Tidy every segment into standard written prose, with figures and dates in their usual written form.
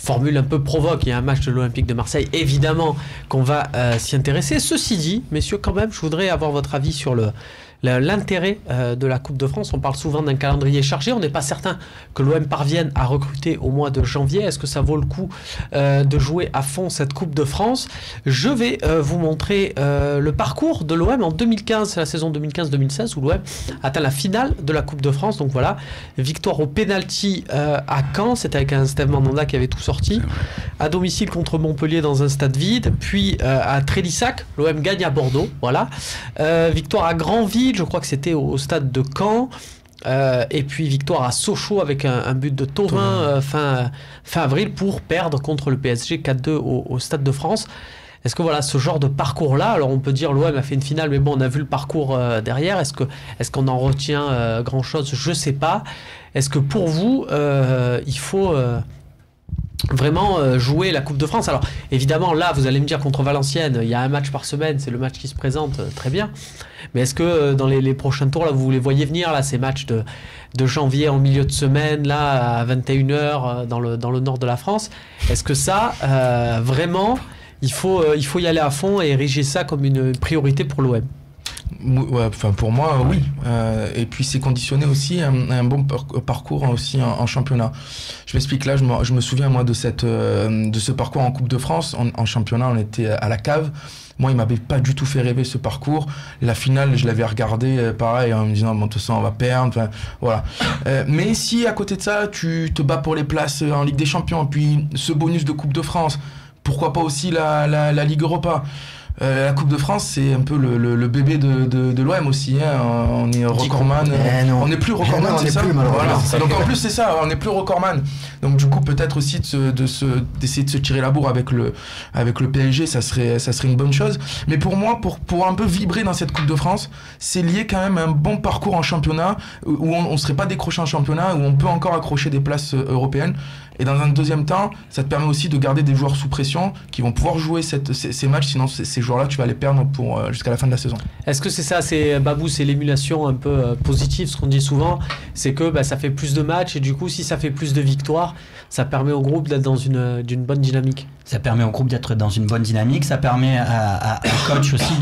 formule un peu provoque. Il y a un match de l'Olympique de Marseille, évidemment qu'on va s'y intéresser. Ceci dit, messieurs, quand même, je voudrais avoir votre avis sur l'intérêt de la Coupe de France. On parle souvent d'un calendrier chargé. On n'est pas certain que l'OM parvienne à recruter au mois de janvier. Est-ce que ça vaut le coup de jouer à fond cette Coupe de France? Je vais vous montrer le parcours de l'OM en 2015. C'est la saison 2015-2016 où l'OM atteint la finale de la Coupe de France. Donc voilà, victoire au pénalty à Caen. C'était avec un Steve Mandanda qui avait tout sorti. À domicile contre Montpellier dans un stade vide. Puis à Trélissac, l'OM gagne à Bordeaux. Voilà. Victoire à Granville. Je crois que c'était au stade de Caen. Et puis victoire à Sochaux avec un but de Thauvin fin avril pour perdre contre le PSG 4-2 au Stade de France. Est-ce que voilà, ce genre de parcours-là, alors on peut dire l'OM a fait une finale, mais bon, on a vu le parcours derrière. Est-ce qu'on en retient grand-chose? Je ne sais pas. Est-ce que pour vous, il faut... vraiment jouer la Coupe de France? Alors évidemment là vous allez me dire contre Valenciennes il y a un match par semaine, c'est le match qui se présente, très bien, mais est-ce que dans les prochains tours là vous les voyez venir là, ces matchs de janvier en milieu de semaine là à 21h dans le nord de la France? Est-ce que ça vraiment il faut y aller à fond et ériger ça comme une priorité pour l'OM? Ouais, enfin pour moi oui, et puis c'est conditionné aussi un bon parcours aussi en championnat. Je m'explique, là je me souviens moi de ce parcours en Coupe de France. En championnat on était à la cave. Moi il m'avait pas du tout fait rêver ce parcours. La finale je l'avais regardé pareil en me disant bon de toute façon on va perdre, enfin, voilà. Mais si à côté de ça tu te bats pour les places en Ligue des Champions, puis ce bonus de Coupe de France, pourquoi pas aussi la Ligue Europa. La Coupe de France, c'est un peu le bébé de l'OM aussi. Hein. On est recordman. On n'est plus recordman, c'est ça. Voilà. Donc en plus, c'est ça, on n'est plus recordman. Donc du coup, peut-être aussi d'essayer de se tirer la bourre avec le PSG, ça serait une bonne chose. Mais pour moi, pour un peu vibrer dans cette Coupe de France, c'est lié quand même à un bon parcours en championnat, où on ne serait pas décroché en championnat, où on peut encore accrocher des places européennes. Et dans un deuxième temps, ça te permet aussi de garder des joueurs sous pression qui vont pouvoir jouer ces matchs, sinon ces joueurs-là, tu vas les perdre jusqu'à la fin de la saison. Est-ce que c'est ça, Babou, c'est l'émulation un peu positive, ce qu'on dit souvent, c'est que ça fait plus de matchs et du coup, si ça fait plus de victoires, ça permet au groupe d'être dans d'une bonne dynamique. Ça permet au groupe d'être dans une bonne dynamique, ça permet à coach aussi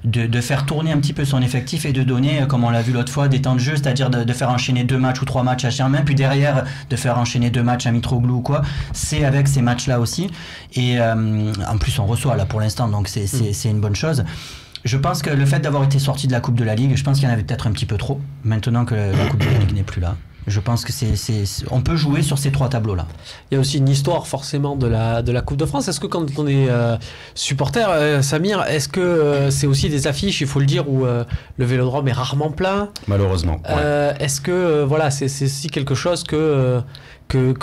de faire tourner un petit peu son effectif et de donner, comme on l'a vu l'autre fois, des temps de jeu, c'est-à-dire de faire enchaîner 2 matchs ou 3 matchs à Germain, puis derrière de faire enchaîner 2 matchs à Mitroglou ou quoi. C'est avec ces matchs-là aussi. Et en plus, on reçoit là pour l'instant, donc c'est une bonne chose. Je pense que le fait d'avoir été sorti de la Coupe de la Ligue, je pense qu'il y en avait peut-être un petit peu trop, maintenant que la Coupe de la Ligue n'est plus là. Je pense que on peut jouer sur ces 3 tableaux-là. Il y a aussi une histoire forcément de la Coupe de France. Est-ce que quand on est supporter, Samir, est-ce que c'est aussi des affiches, il faut le dire, où le Vélodrome est rarement plein? Malheureusement. Ouais. Est-ce que voilà, c'est aussi quelque chose que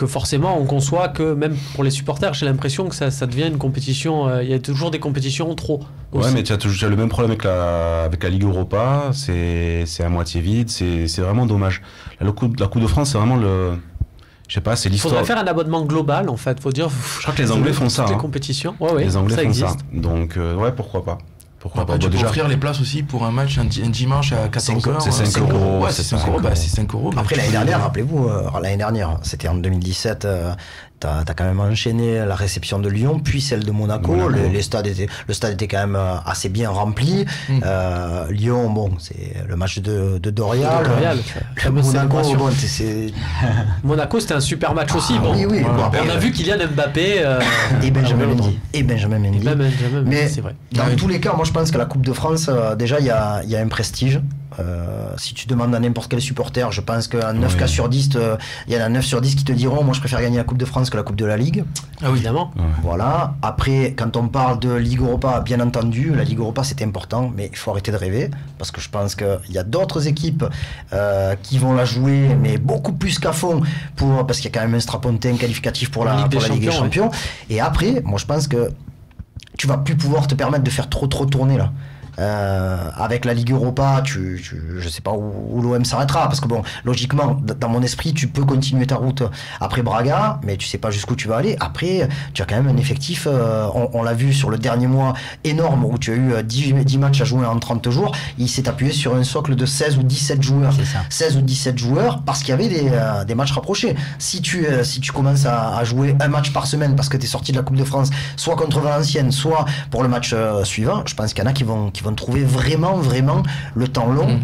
forcément on conçoit que même pour les supporters, j'ai l'impression que ça devient une compétition, il y a toujours des compétitions trop aussi. Ouais, mais tu as le même problème avec la Ligue Europa, c'est à moitié vide, c'est vraiment dommage. La Coupe de France, c'est vraiment je sais pas, c'est l'histoire. Il faudrait faire un abonnement global en fait, faut dire. Je crois que les Anglais font ça. Les compétitions, ouais, les Anglais ça font existe. ça. Donc ouais, pourquoi pas. Après, tu peux offrir les places aussi pour un match un dimanche à 14h. C'est 5 euros. Ouais, c'est 5 euros. C'est 5 euros. Après, l'année dernière, rappelez-vous, c'était en 2017, t'as quand même enchaîné la réception de Lyon, puis celle de Monaco. Le stade était quand même assez bien rempli. Lyon, bon, c'est le match de Dorial. Monaco, bon, Monaco, c'était un super match aussi. Bon. Oui. On a vu Kylian Mbappé et Benjamin Mendy. Mais c'est vrai. Dans tous les cas, moi je pense que la Coupe de France, déjà il y a un prestige. Si tu demandes à n'importe quel supporter, je pense qu'en 9 cas sur 10, il y en a 9 sur 10 qui te diront moi je préfère gagner la Coupe de France que la Coupe de la Ligue. Ah oui, évidemment. Voilà. Après, quand on parle de Ligue Europa, bien entendu, la Ligue Europa c'est important, mais il faut arrêter de rêver, parce que je pense qu'il y a d'autres équipes qui vont la jouer, mais beaucoup plus qu'à fond, parce qu'il y a quand même un strapontin qualificatif pour la Ligue des Champions. Et après, moi je pense que tu vas plus pouvoir te permettre de faire trop tourner là. Avec la Ligue Europa, je sais pas où l'OM s'arrêtera, parce que bon, logiquement, dans mon esprit, tu peux continuer ta route après Braga, mais tu sais pas jusqu'où tu vas aller. Après, tu as quand même un effectif, on l'a vu sur le dernier mois, énorme, où tu as eu 10 matchs à jouer en 30 jours. Il s'est appuyé sur un socle de 16 ou 17 joueurs. 16 ou 17 joueurs, parce qu'il y avait des matchs rapprochés. Si tu commences à jouer un match par semaine parce que tu es sorti de la Coupe de France, soit contre Valenciennes, soit pour le match suivant, je pense qu'il y en a qui vont trouver vraiment le temps long.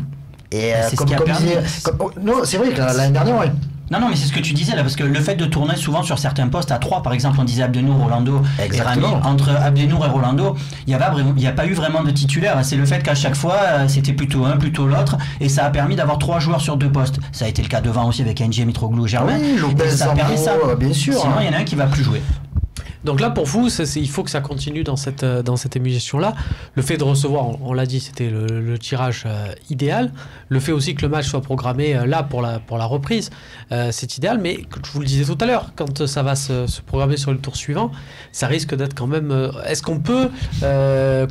Et comme disait, non, c'est vrai que l'année dernière, ouais. Non, mais c'est ce que tu disais là, parce que le fait de tourner souvent sur certains postes à 3, par exemple, on disait Abdenour, Rolando et Rami. Entre Abdenour et Rolando, il n'y a pas eu vraiment de titulaire. C'est le fait qu'à chaque fois, c'était plutôt un, plutôt l'autre, et ça a permis d'avoir 3 joueurs sur 2 postes. Ça a été le cas devant aussi avec NG, Mitroglou, Germain. Oui, Lopez, ça a permis ça. Bien sûr. Sinon, il y en a un qui va plus jouer. Donc là, pour vous, il faut que ça continue dans cette émulation-là. Le fait de recevoir, on l'a dit, c'était le tirage idéal. Le fait aussi que le match soit programmé là pour la reprise, c'est idéal. Mais je vous le disais tout à l'heure, quand ça va se programmer sur le tour suivant, ça risque d'être quand même... Est-ce qu'on peut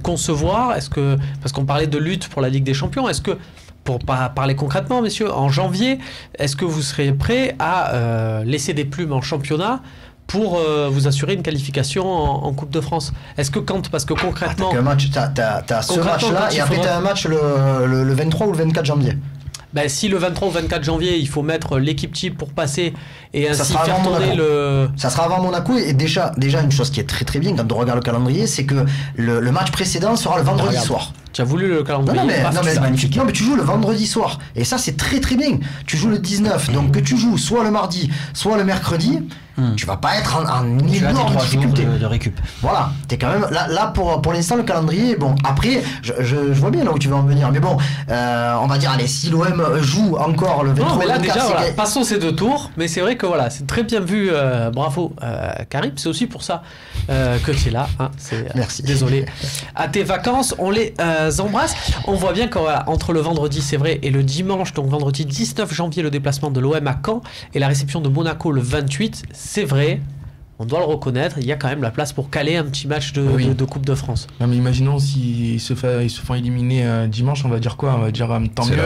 concevoir, parce qu'on parlait de lutte pour la Ligue des Champions, est-ce que, pour parler concrètement, messieurs, en janvier, est-ce que vous serez prêts à laisser des plumes en championnat pour vous assurer une qualification en Coupe de France? Est-ce que parce que concrètement... T'as ce match-là, et après t'as un match le 23 ou le 24 janvier. Ben, si le 23 ou 24 janvier, il faut mettre l'équipe type pour passer et ainsi faire tourner le... Ça sera avant Monaco, et déjà une chose qui est très très bien quand on regarde le calendrier, c'est que le match précédent sera le vendredi soir. Tu as voulu le calendrier? Non, mais tu joues le vendredi soir, et ça c'est très très bien. Tu joues le 19, donc que tu joues soit le mardi, soit le mercredi, tu vas pas être en énorme difficulté de récup. Voilà, t'es quand même là pour l'instant le calendrier. Bon, après je vois bien là où tu veux en venir, mais bon, on va dire, allez, si l'OM joue encore le 23, non, mais là déjà, voilà, passons ces 2 tours. Mais c'est vrai que voilà, c'est très bien vu, bravo Karim, c'est aussi pour ça que tu es là, hein, merci, désolé. À tes vacances, on les embrasse. On voit bien qu'entre le vendredi, c'est vrai, et le dimanche, donc vendredi 19 janvier, le déplacement de l'OM à Caen et la réception de Monaco le 28, c'est vrai, on doit le reconnaître, il y a quand même la place pour caler un petit match de Coupe de France. Non, mais imaginons s'ils se font éliminer dimanche, on va dire quoi? On va dire tant mieux.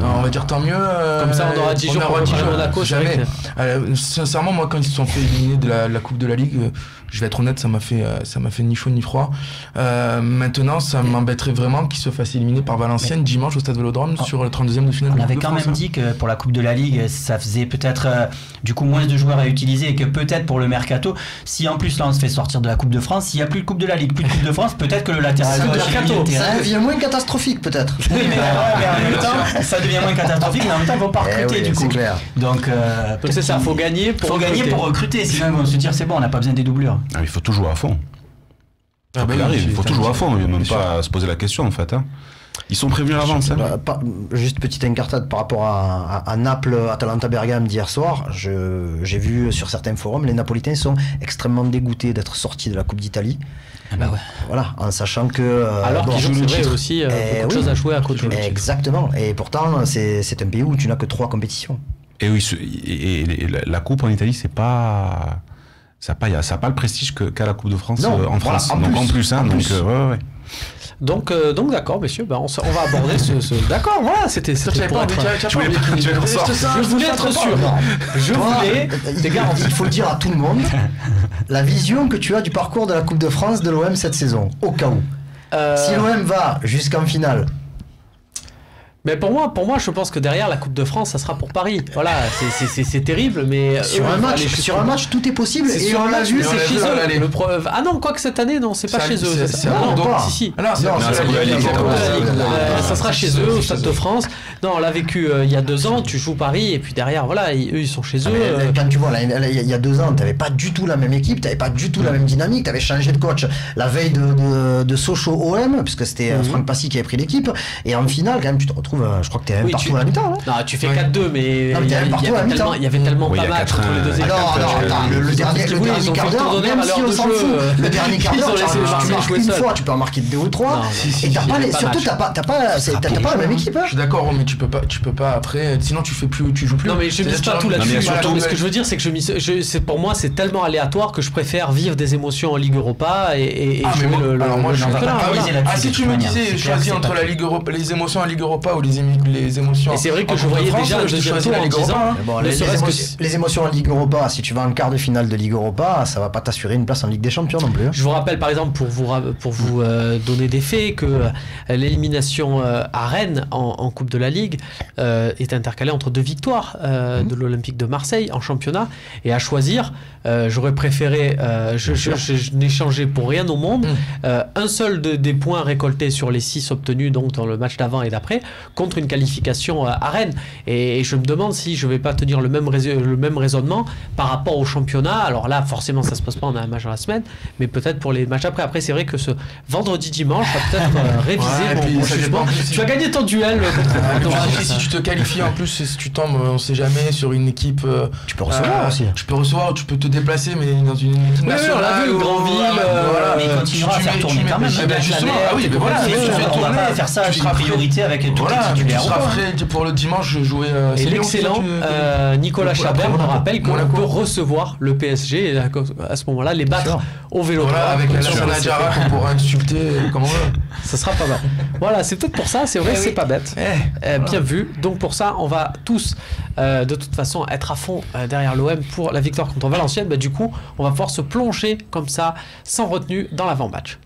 On va dire tant mieux. Comme ça, on aura 10 jours pour jouer Monaco. Jamais. Sincèrement, moi, quand ils se sont fait éliminer de la Coupe de la Ligue, je vais être honnête, ça m'a fait ni chaud ni froid. Maintenant, ça m'embêterait vraiment qu'ils se fassent éliminer par Valenciennes dimanche au Stade Vélodrome sur le 32e de finale. On avait quand même dit que pour la Coupe de la Ligue, ça faisait peut-être du coup moins de joueurs à utiliser, et que peut-être pour le mercato, si en plus là on se fait sortir de la Coupe de France, s'il n'y a plus de Coupe de la Ligue, plus de Coupe de France, peut-être que le latéral gauche, ça devient moins catastrophique peut-être. Oui, mais en même temps, ça devient moins catastrophique, mais en même temps ils vont pas recruter du coup. C'est clair. Donc c'est ça, faut gagner pour recruter, sinon ils vont se dire c'est bon, on n'a pas besoin des doublures. Il faut tout jouer à fond. Il faut tout jouer à fond, il n'y a même pas à se poser la question en fait. Ils sont prévenus à l'avance. Juste petite incartade par rapport à Naples, Atalanta Bergame d'hier soir. J'ai vu sur certains forums, les Napolitains sont extrêmement dégoûtés d'être sortis de la Coupe d'Italie. Ah bah ouais. Voilà, en sachant que alors qu'ils jouent le titre aussi, beaucoup de choses à jouer à côté. Exactement. Et pourtant, c'est un pays où tu n'as que 3 compétitions. Et oui, et la Coupe en Italie, c'est pas, ça n'a pas le prestige qu'a la Coupe de France en France. Donc en plus. Ouais. Donc d'accord, messieurs, on va aborder ce... D'accord, voilà, c'était pour être... Je voulais être sûr. Les gars, il faut le dire à tout le monde, la vision que tu as du parcours de la Coupe de France de l'OM cette saison, au cas où. Si l'OM va jusqu'en finale... Mais pour moi, je pense que derrière la Coupe de France, ça sera pour Paris. Voilà, c'est terrible, mais sur un match, tout est possible. Et on l'a vu, c'est chez eux. Ah non, quoi que cette année, non, c'est pas chez eux. Si. Ça sera chez eux, au Stade de France. Non, on l'a vécu il y a 2 ans. Tu joues Paris, et puis derrière, voilà, eux, ils sont chez eux. Quand tu vois, il y a 2 ans, t'avais pas du tout la même équipe, t'avais pas du tout la même dynamique, t'avais changé de coach la veille de Sochaux OM, puisque c'était Franck Passy qui avait pris l'équipe. Et en finale, quand même, tu te retrouves retrouves, je crois que t'es même partout à la mi-temps. Non, tu fais 4-2, mais il y avait tellement pas match entre les deux équipes. Le dernier quart d'heure, même si on s'en fout, le dernier quart d'heure, tu marques une fois, tu peux en marquer 2 ou 3. Et surtout, t'as pas la même équipe. Je suis d'accord, mais tu peux pas après, sinon tu joues plus. Non, mais je mise pas tout là-dessus. Ce que je veux dire, c'est que pour moi, c'est tellement aléatoire que je préfère vivre des émotions en Ligue Europa et jouer le championnat. Si tu me disais choisir entre la Ligue Europa, les émotions en Ligue Europa ou les émotions. Et c'est vrai que je voyais déjà le deuxième tour en disant les émotions en Ligue Europa, si tu vas en quart de finale de Ligue Europa, ça va pas t'assurer une place en Ligue des Champions non plus. Je vous rappelle par exemple, pour vous donner des faits, que l'élimination à Rennes en Coupe de la Ligue est intercalée entre 2 victoires de l'Olympique de Marseille en championnat, et à choisir, j'aurais préféré, je n'ai changé pour rien au monde, un seul des points récoltés sur les 6 obtenus donc dans le match d'avant et d'après contre une qualification à Rennes, et je me demande si je vais pas tenir le même raisonnement par rapport au championnat. Alors là forcément ça se passe pas, on a un match dans la semaine, mais peut-être pour les matchs après c'est vrai que ce vendredi dimanche va peut-être réviser mon jugement. Tu as gagné ton duel si tu te qualifies en plus, si tu tombes on sait jamais sur une équipe, tu peux recevoir aussi, tu peux te déplacer, mais dans une équipe nationale, Grandville, mais il continuera à faire tourner quand même. On va pas faire ça une priorité avec tous les titulaires. Tu seras frais pour le dimanche jouer. Et l'excellent Nicolas Chabert me rappelle qu'on peut recevoir le PSG, et à ce moment-là les battre au Vélodrome. Avec la Nadjara qu'on pourra insulter comme on veut. Ça sera pas mal. Voilà, c'est peut-être pour ça, c'est vrai, c'est pas bête. Bien vu. Donc pour ça, on va tous de toute façon être à fond derrière l'OM pour la victoire contre Valenciennes. Du coup, on va pouvoir se plonger comme ça, sans retenue, dans l'avant-match.